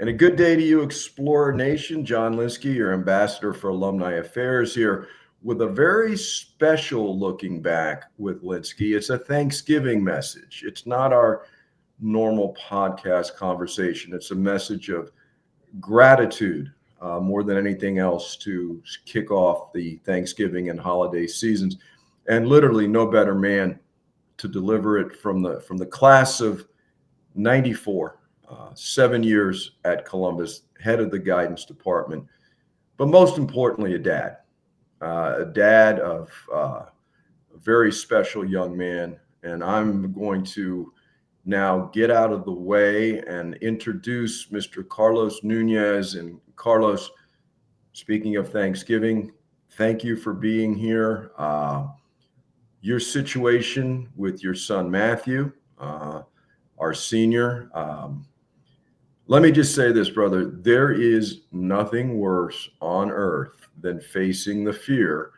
And a good day to you, Explorer Nation. John Lynskey, your ambassador for alumni affairs, here with a very special looking back with Lynskey. It's a Thanksgiving message. It's not our normal podcast conversation. It's a message of gratitude more than anything else to kick off the Thanksgiving and holiday seasons. And literally no better man to deliver it from the class of 94. 7 years at Columbus, head of the guidance department, but most importantly, a dad of a very special young man. And I'm going to now get out of the way and introduce Mr. Carlos Nunez. And Carlos, speaking of Thanksgiving, thank you for being here. Your situation with your son, Matthew, our senior, let me just say this, brother. There is nothing worse on earth than facing the fear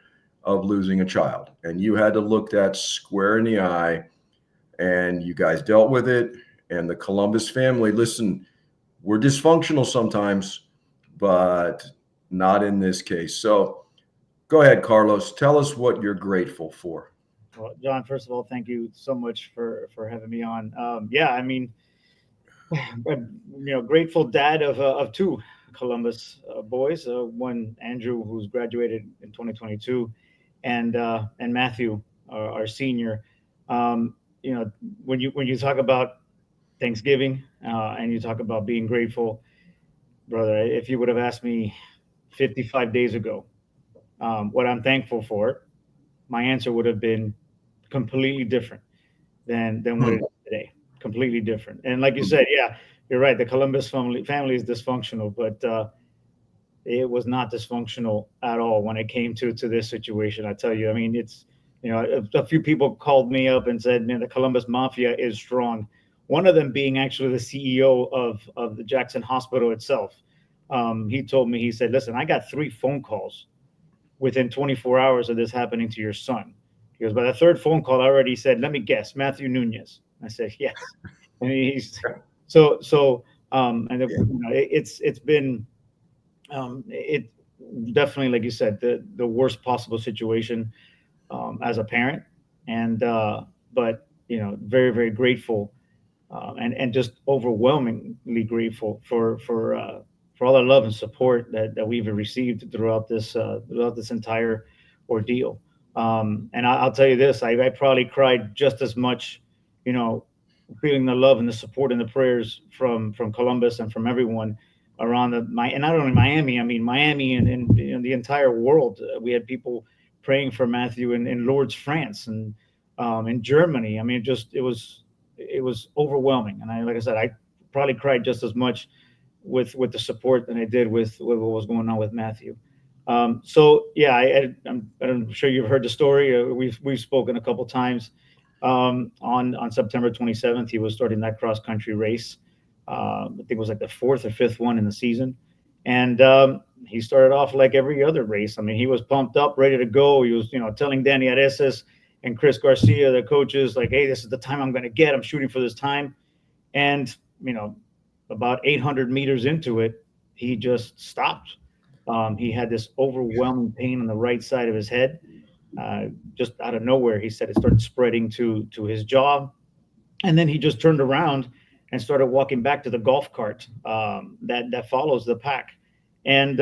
of losing a child. And you had to look that square in the eye, and you guys dealt with it. And the Columbus family, listen, we're dysfunctional sometimes, but not in this case. So go ahead, Carlos. Tell us what you're grateful for. Well, John, first of all, thank you so much for having me on. Yeah, I mean, grateful dad of two Columbus boys. One Andrew, who's graduated in 2022, and Matthew, our senior. When you talk about Thanksgiving and you talk about being grateful, brother, if you would have asked me 55 days ago what I'm thankful for, my answer would have been completely different than what it is today. Completely different. And like you said, yeah, you're right. The Columbus family is dysfunctional, but it was not dysfunctional at all when it came to this situation. I tell you, I mean, it's a few people called me up and said, man, the Columbus Mafia is strong. One of them being actually the CEO of the Jackson Hospital itself. He told me, he said, listen, I got 3 phone calls within 24 hours of this happening to your son. He goes, by the third phone call, I already said, let me guess, Matthew Nunez. I said, yes. And he's it's been it definitely, like you said, the worst possible situation as a parent, and but very, very grateful, and just overwhelmingly grateful for all the love and support that we've received throughout this entire ordeal. And I'll tell you this, I probably cried just as much, you know, feeling the love and the support and the prayers from Columbus and from everyone around and not only Miami, I mean Miami and the entire world. We had people praying for Matthew in Lourdes, France, and in Germany. I mean, it was overwhelming, and like I said, I probably cried just as much with the support than I did with what was going on with Matthew. So yeah, I'm sure you've heard the story. We've spoken a couple times. On September 27th, he was starting that cross country race. I think it was like the fourth or fifth one in the season, and he started off like every other race. I mean, he was pumped up, ready to go. He was, telling Danny Areces and Chris Garcia, the coaches, like, "Hey, this is the time I'm going to get. I'm shooting for this time." And about 800 meters into it, he just stopped. He had this overwhelming pain on the right side of his head. Just out of nowhere, he said it started spreading to his jaw, and then he just turned around and started walking back to the golf cart that follows the pack. And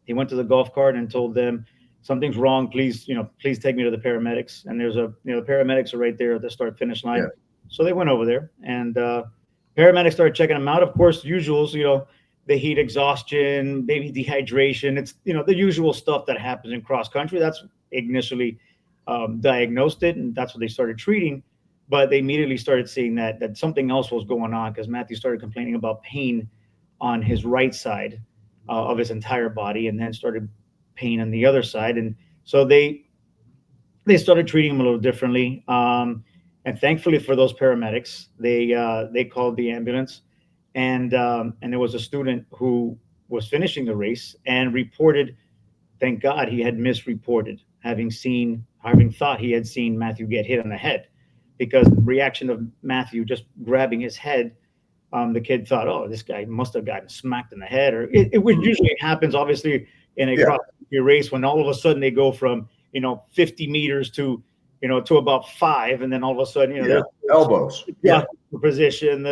he went to the golf cart and told them, "Something's wrong. Please, please take me to the paramedics." And there's the paramedics are right there at the start finish line. Yeah. So they went over there, and paramedics started checking him out. Of course, usuals, the heat exhaustion, maybe dehydration. It's the usual stuff that happens in cross country. That's initially diagnosed it, and that's what they started treating. But they immediately started seeing that something else was going on, because Matthew started complaining about pain on his right side of his entire body, and then started pain on the other side. And so they started treating him a little differently. And thankfully for those paramedics, they called the ambulance, and there was a student who was finishing the race and reported. Thank God he had misreported having thought he had seen Matthew get hit on the head, because the reaction of Matthew just grabbing his head The kid thought, oh, this guy must have gotten smacked in the head, or it would usually happens, obviously, in a Yeah. cross country race when all of a sudden they go from 50 meters to to about 5, and then all of a sudden Yeah. there's Elbows. Yeah. jockey for position,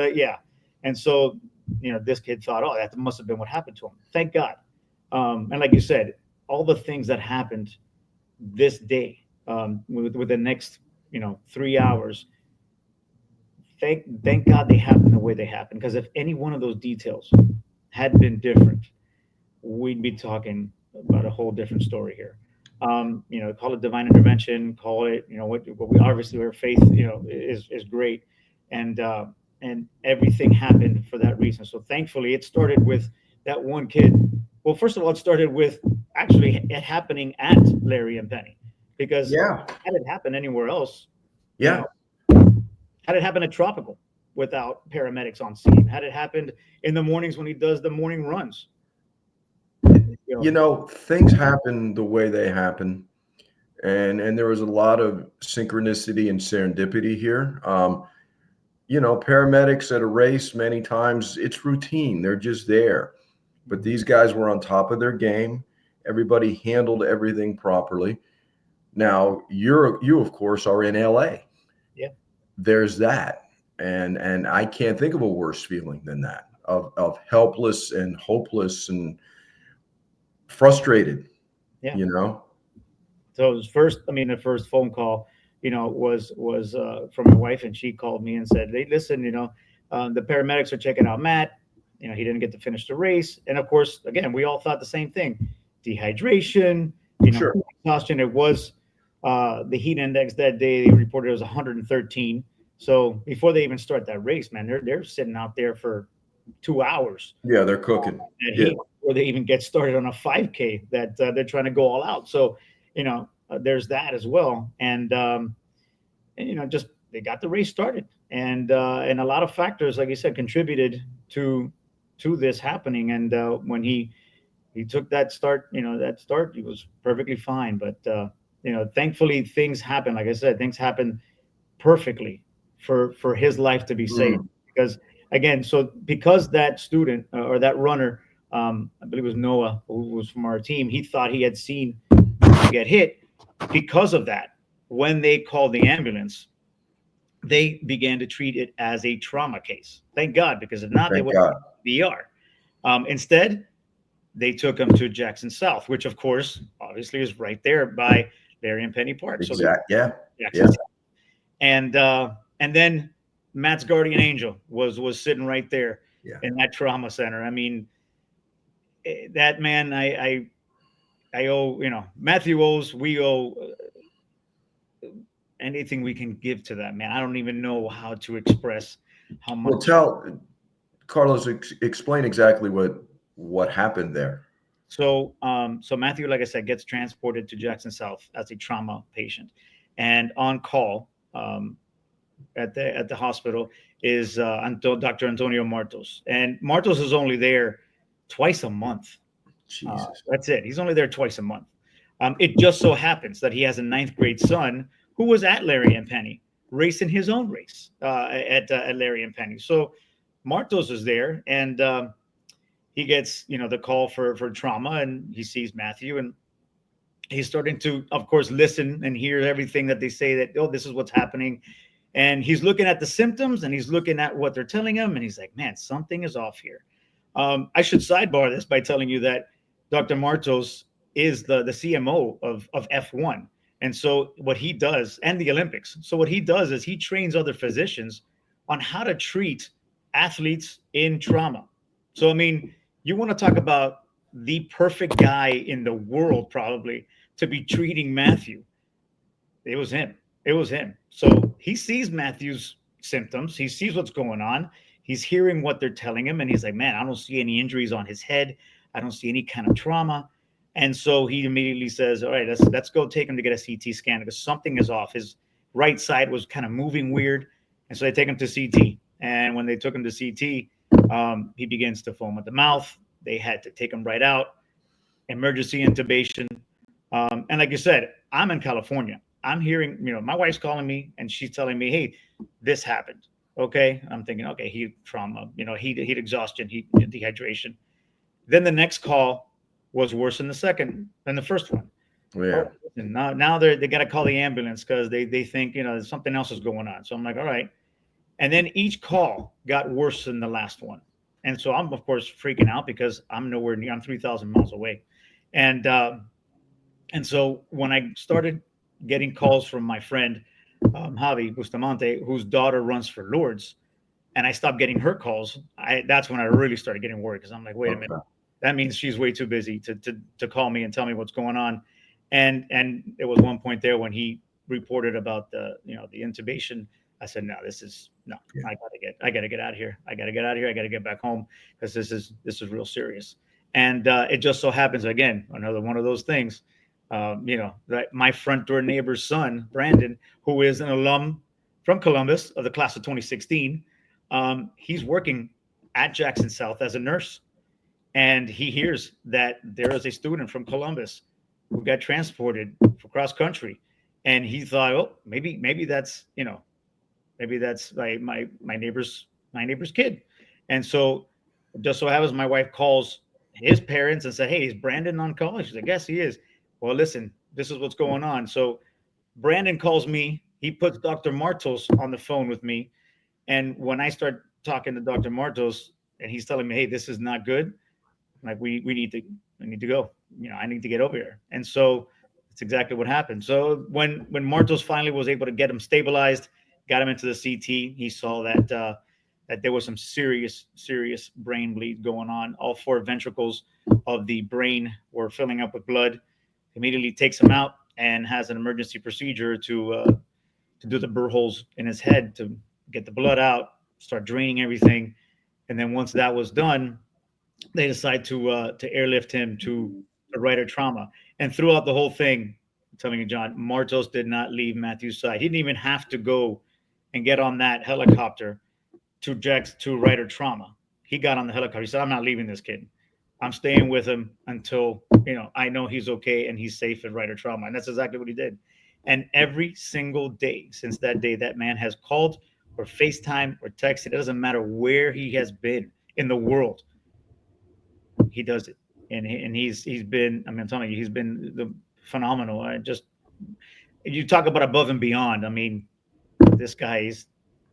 and so this kid thought, oh, that must have been what happened to him. Thank God, and like you said, all the things that happened this day, with the next 3 hours. Thank God they happened the way they happened. Because if any one of those details had been different, we'd be talking about a whole different story here. Call it divine intervention, call it what we obviously, our faith is great, and everything happened for that reason. So thankfully, it started with that one kid. Well, first of all, it started with actually it happening at Larry and Penny, because Yeah. had it happened anywhere else, you Yeah. know, had it happened at Tropical without paramedics on scene, had it happened in the mornings when he does the morning runs, Things happen the way they happen, and there was a lot of synchronicity and serendipity here. Paramedics at a race, many times it's routine. They're just there. But these guys were on top of their game. Everybody handled everything properly. Now, you of course are in LA. Yeah. There's that. And I can't think of a worse feeling than that, of helpless and hopeless and frustrated, Yeah. you know? So it was the first phone call, was from my wife, and she called me and said, "Hey, listen, the paramedics are checking out Matt. He didn't get to finish the race." And of course, again, we all thought the same thing: dehydration, Sure. exhaustion. It was the heat index that day. They reported it was 113. So before they even start that race, man, they're sitting out there for 2 hours Yeah, they're cooking. at Yeah. heat before they even get started on a 5K that they're trying to go all out. So there's that as well, and just they got the race started, and a lot of factors, like you said, contributed to this happening. And when he took that start, he was perfectly fine. But thankfully, things happen. Like I said, things happen perfectly for his life to be saved. Mm. Because again, so because that student or that runner, I believe it was Noah, who was from our team, he thought he had seen get hit. Because of that, when they called the ambulance, they began to treat it as a trauma case. Thank God, because if not, they Thank would God. have ER. Instead, they took him to Jackson South, which of course, obviously, is right there by Larry and Penny Park. So Exact. Yeah. Jackson Yeah. South. And then Matt's guardian angel was sitting right there Yeah. in that trauma center. I mean, that man, I owe, Matthew owes, we owe anything we can give to that man. I don't even know how to express how Well, much. tell Carlos, explain exactly what happened there. So Matthew, like I said, gets transported to Jackson South as a trauma patient, and on call at the hospital is Dr. Antonio Martos, and Martos is only there twice a month. Jesus. That's it. He's only there twice a month. It just so happens that he has a ninth grade son who was at Larry and Penny racing his own race at Larry and Penny. So Martos is there, and he gets the call for trauma, and he sees Matthew, and he's starting to, of course, listen and hear everything that they say, that, oh, this is what's happening. And he's looking at the symptoms, and he's looking at what they're telling him, and he's like, man, something is off here. I should sidebar this by telling you that Dr. Martos is the CMO of F1. And so what he does, and the Olympics. So what he does is he trains other physicians on how to treat athletes in trauma. So, I mean, you want to talk about the perfect guy in the world, probably, to be treating Matthew. It was him. It was him. So he sees Matthew's symptoms. He sees what's going on. He's hearing what they're telling him, and he's like, man, I don't see any injuries on his head. I don't see any kind of trauma. And so he immediately says, all right, let's go take him to get a CT scan, because something is off. His right side was kind of moving weird. And so they take him to CT. And when they took him to CT, he begins to foam at the mouth. They had to take him right out, emergency intubation. And like you said, I'm in California. I'm hearing, my wife's calling me, and she's telling me, hey, this happened. Okay. I'm thinking, okay, heat trauma, heat exhaustion, heat dehydration. Then the next call was worse than the first one. Yeah. Oh, and now they got to call the ambulance because they think something else is going on. So I'm like, all right. And then each call got worse than the last one, and so I'm of course freaking out because I'm nowhere near. I'm 3,000 miles away, and so when I started getting calls from my friend Javi Bustamante, whose daughter runs for Lourdes, and I stopped getting her calls, that's when I really started getting worried because I'm like, wait a minute, Okay. that means she's way too busy to call me and tell me what's going on. And there was one point there when he reported about the intubation. I said, no, this is no, Yeah. I gotta get out of here. I gotta get out of here. I gotta get back home because this is real serious. And it just so happens again, another one of those things. That my front door neighbor's son, Brandon, who is an alum from Columbus of the class of 2016, he's working at Jackson South as a nurse, and he hears that there is a student from Columbus who got transported for cross country, and he thought, oh, maybe that's maybe that's my neighbor's kid, and so just so happens my wife calls his parents and said, hey, is Brandon on call? She's like, yes, he is. Well, listen, this is what's going on. So Brandon calls me. He puts Dr. Martos on the phone with me, and when I start talking to Dr. Martos, and he's telling me, hey, this is not good, like we need to go. I need to get over here. And so it's exactly what happened. So when Martos finally was able to get him stabilized, got him into the CT, he saw that there was some serious brain bleed going on. All four ventricles of the brain were filling up with blood. Immediately takes him out and has an emergency procedure to do the burr holes in his head to get the blood out, start draining everything. And then once that was done, they decide to airlift him to Ryder trauma. And throughout the whole thing, I'm telling you, John, Martos did not leave Matthew's side. He didn't even have to go and get on that helicopter to Ryder trauma. He got on the helicopter. He said, "I'm not leaving this kid. I'm staying with him until I know he's okay and he's safe at Ryder trauma." And that's exactly what he did. And every single day since that day, that man has called or FaceTime or texted. It doesn't matter where he has been in the world, he does it, and he's been. I mean, I'm telling you, he's been phenomenal. I just you talk about above and beyond. I mean, this guy is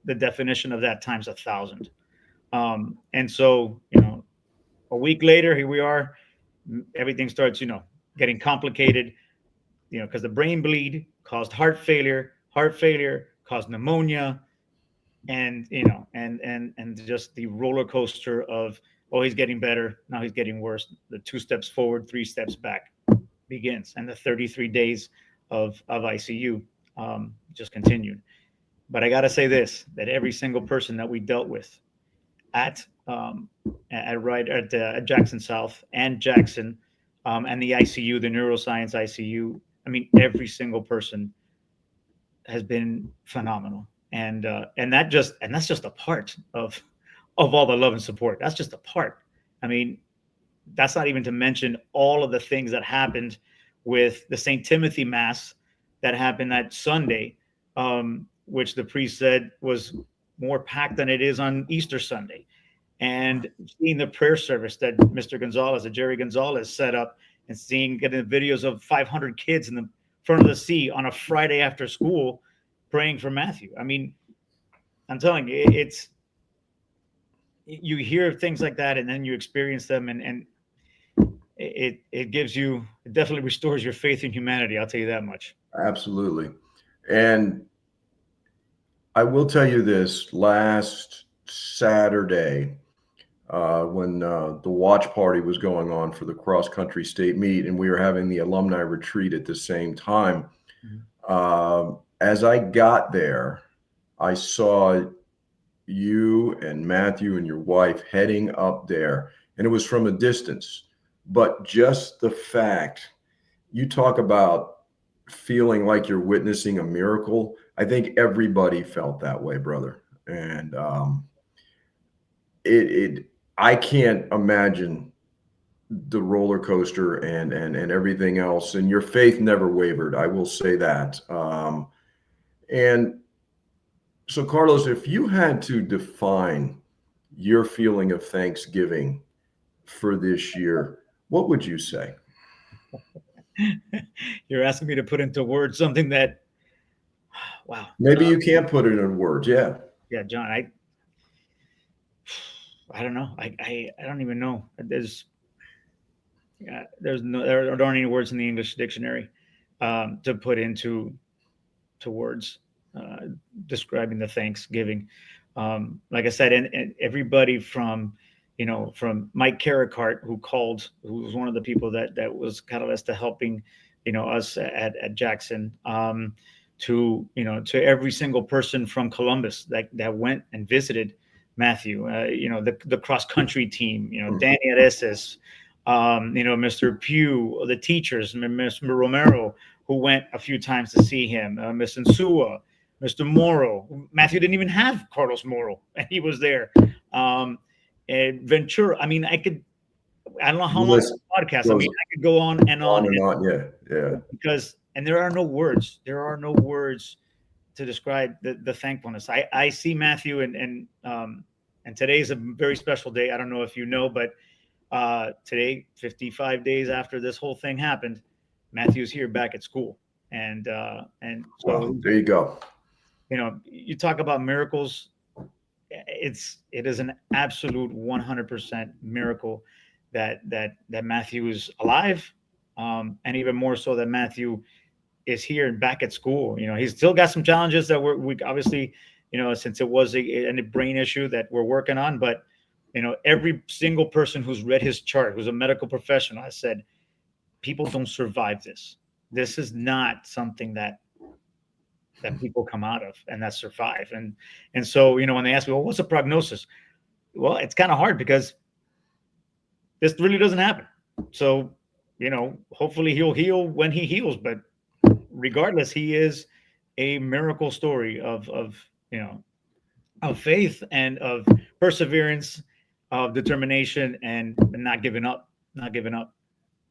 the definition of that times 1,000. And so a week later, here we are. Everything starts getting complicated. Because the brain bleed caused heart failure. Heart failure caused pneumonia, and and just the roller coaster of, oh, he's getting better, now he's getting worse, the 2 steps forward, 3 steps back begins, and the 33 days of ICU just continued. But I got to say this, that every single person that we dealt with at at Jackson South and Jackson, and the ICU, the neuroscience ICU, I mean, every single person has been phenomenal, and that's just a part of all the love and support. That's just a part. I mean, that's not even to mention all of the things that happened with the St. Timothy Mass that happened that Sunday, which the priest said was more packed than it is on Easter Sunday. And seeing the prayer service that Mr. Gonzalez, that Jerry Gonzalez set up, and getting videos of 500 kids in the front of the sea on a Friday after school praying for Matthew. I mean, I'm telling you, it's you hear things like that and then you experience them, and it gives you, it definitely restores your faith in humanity. I'll tell you that much. Absolutely. And I will tell you this, last Saturday, when the watch party was going on for the cross country state meet, and we were having the alumni retreat at the same time. As I got there, I saw you and Matthew and your wife heading up there, and it was from a distance. But just the fact, you talk about feeling like you're witnessing a miracle. I think everybody felt that way, brother. And it I can't imagine the roller coaster and everything else. And your faith never wavered. I will say that. And So, Carlos, if you had to define your feeling of Thanksgiving for this year, what would you say? You're asking me to put into words something that, wow. Maybe you can't put it in words. Yeah. Yeah, John, I don't know. I don't even know. There aren't any words in the English dictionary to put into to words uh, describing the Thanksgiving. Like I said, and everybody from, from Mike Carricart, who was one of the people that was catalyst to helping, us at Jackson, to, to every single person from Columbus that went and visited Matthew, the cross country team, Danny Areces, Mr. Pugh, the teachers, Mr. Romero, who went a few times to see him, Mr. Nsua, Mr. Morrow. Matthew didn't even have Carlos Morrow, and he was there. Um, and Ventura. I mean, I don't know how long Listen, the podcast. I goes mean, I could go on and on, on and on. Yeah. Yeah. because, and there are no words. There are no words to describe the thankfulness. I see Matthew, and today is a very special day. I don't know if you know, but today, 55 days after this whole thing happened, Matthew's here back at school, and so, Well, there you go. you talk about miracles. It is an absolute 100% miracle that Matthew is alive, and even more so that Matthew is here and back at school. He's still got some challenges that we obviously, since it was a brain issue that we're working on, but every single person who's read his chart, who's a medical professional, has said people don't survive this. This is not something that people come out of and that survive. And so, when they ask me, well, what's the prognosis? Well, it's kind of hard because this really doesn't happen. So, hopefully he'll heal when he heals. But regardless, he is a miracle story of faith and of perseverance, of determination, and not giving up, not giving up.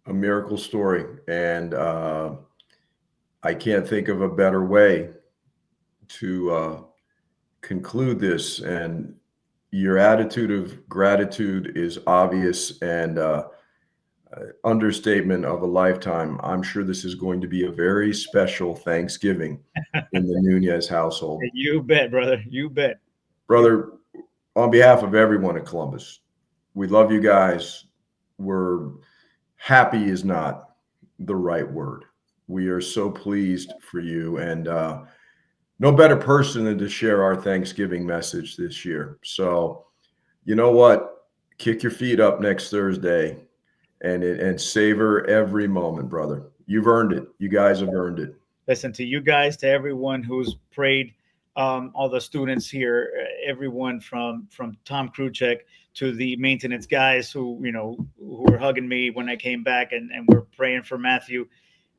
A miracle story. And I can't think of a better way to conclude this. And your attitude of gratitude is obvious and understatement of a lifetime. I'm sure this is going to be a very special Thanksgiving in the Nunez household. You bet, brother. You bet. Brother, on behalf of everyone at Columbus, we love you guys. We're happy is not the right word. We are so pleased for you, and no better person than to share our Thanksgiving message this year. So, you know what? Kick your feet up next Thursday and savor every moment, brother. You've earned it. You guys have earned it. Listen, to you guys, to everyone who's prayed, all the students here, everyone from Tom Kruchek to the maintenance guys who were hugging me when I came back and were praying for Matthew,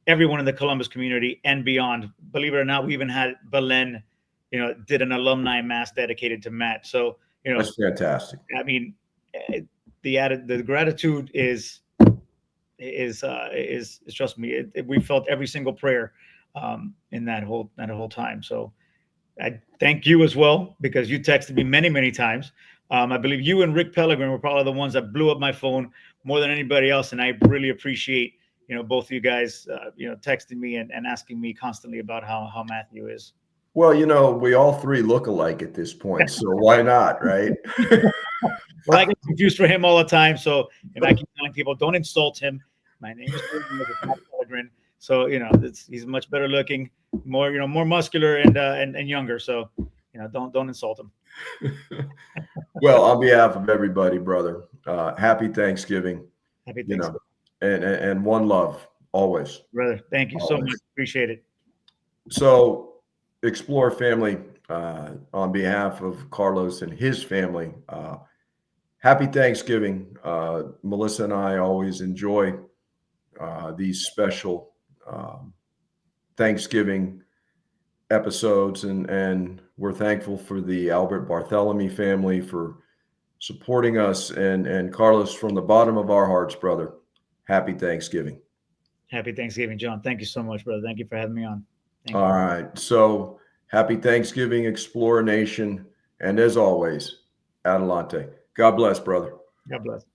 everyone in the Columbus community and beyond. Believe it or not, we even had Belen, did an alumni mass dedicated to Matt. So That's fantastic. I mean, the gratitude is trust me, we felt every single prayer in that whole time. So I thank you as well, because you texted me many times. I believe you and Rick Pellegrin were probably the ones that blew up my phone more than anybody else, and I really appreciate both of you guys texting me and asking me constantly about how Matthew is. Well, we all three look alike at this point, so why not, right? Well, I get confused for him all the time, so I keep telling people, don't insult him. My name is Matt Pellegrin. So he's much better looking, more muscular and younger. So don't insult him. Well, on behalf of everybody, brother, happy Thanksgiving. Happy Thanksgiving, and one love always, brother. Thank you so much. Appreciate it. So, Explore family, on behalf of Carlos and his family, happy Thanksgiving. Melissa and I always enjoy these special Thanksgiving episodes, and we're thankful for the Albert Bartholomew family for supporting us, and Carlos, from the bottom of our hearts, brother, happy Thanksgiving. Happy Thanksgiving, John. Thank you so much, brother. Thank you for having me on. All right. So Happy Thanksgiving, Explorer Nation. And as always, Adelante. God bless, brother. God bless.